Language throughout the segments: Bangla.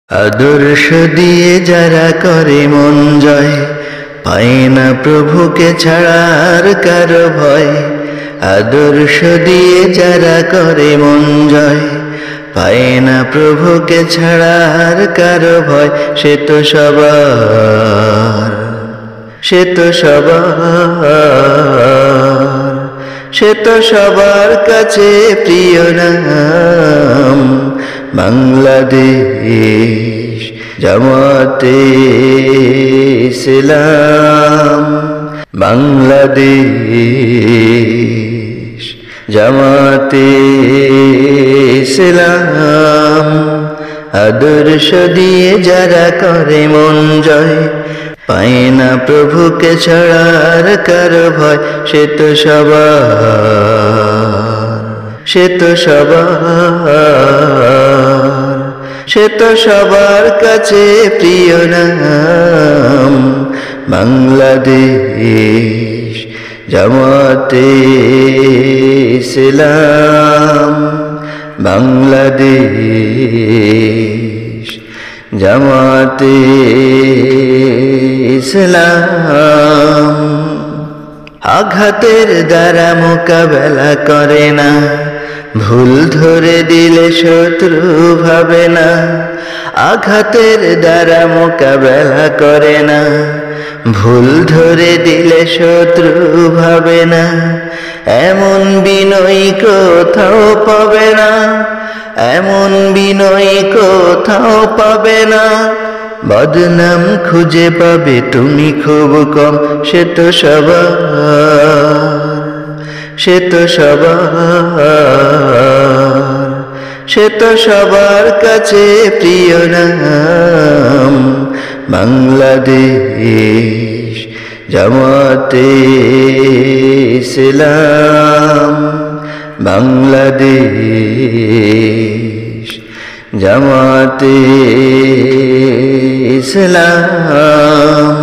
আদর্শ দিয়ে যারা করে মন জয়, পায় না প্রভুকে ছাড়া আর কারো ভয়। আদর্শ দিয়ে যারা করে মন জয়, পায় না প্রভুকে ছাড়া আর কারো ভয়। সে তো সবার, সে তো সবার, সে তো সবার কাছে প্রিয় নাম। বাংলাদেশ জামাতে ইসলাম, বাংলাদেশ জামাতে ইসলাম। আদর্শ দিয়ে যারা করে মন জয়, পায় না প্রভুকে ছাড়া আর কারো ভয়। সে তো সবার, সে তো সবার, সে তো সবার কাছে প্রিয় নাম। বাংলাদেশ জামাতে ইসলাম, বাংলাদেশ জামাতে ইসলাম। আঘাতের দ্বারা মোকাবেলা করে না, ভুল ধরে দিলে শত্রু ভাবে না। আঘাতের দ্বারা মোকাবেলা করে না, ভুল ধরে দিলে শত্রু ভাবে না। এমন বিনয়ী কোথাও পাবে না, এমন বিনয়ী কোথাও পাবে না। বদনাম খুঁজে পাবে তুমি খুব কম। সে তো সবার, সে তো সবার, সে তো সবার কাছে প্রিয় নাম। বাংলাদেশ জামাতে ইসলাম, বাংলাদেশ জামাতে ইসলাম।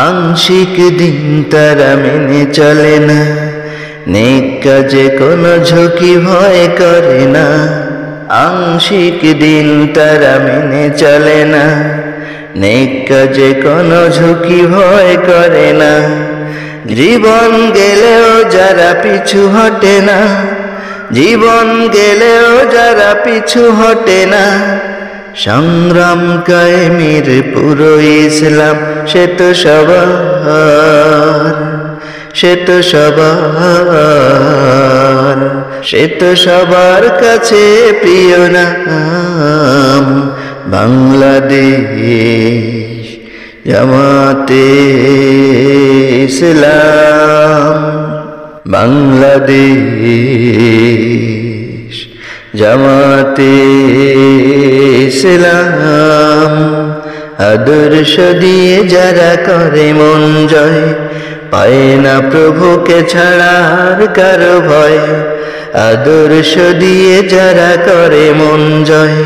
আংশিক দিন তারা মেনে চলে না, নেক কাজে কোনো ঝুঁকি ভয় করে না। আংশিক দিন তারা মেনে চলে না, নেক কাজে কোনো ঝুঁকি ভয় করে না। জীবন গেলেও যারা পিছু হটে না, জীবন গেলেও যারা পিছু হটে না। সংগ্রাম কায়েমের পুরো ইসলাম। সে তো সবার, সে তো সবার, সে তো সবার কাছে প্রিয় নাম। বাংলাদেশ জামাতে ইসলাম, বাংলাদেশ জামাতে ইসলাম। আদর্শ দিয়ে যারা করে মন জয়, পায় না প্রভুকে ছাড়া আর কারো ভয়। আদর্শ দিয়ে যারা করে মন জয়,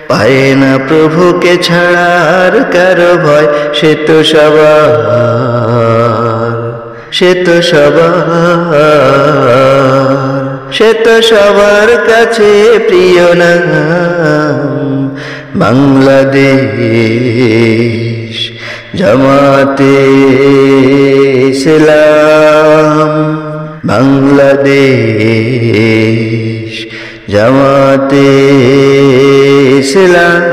পায় না প্রভুকে ছাড়া আর কারো ভয়। সে তো সবার, সে তো সবার, সে তো সবার কাছে প্রিয় নাম। বাংলাদেশ জামাতে ইসলাম, বাংলাদেশ জামাতে ইসলাম।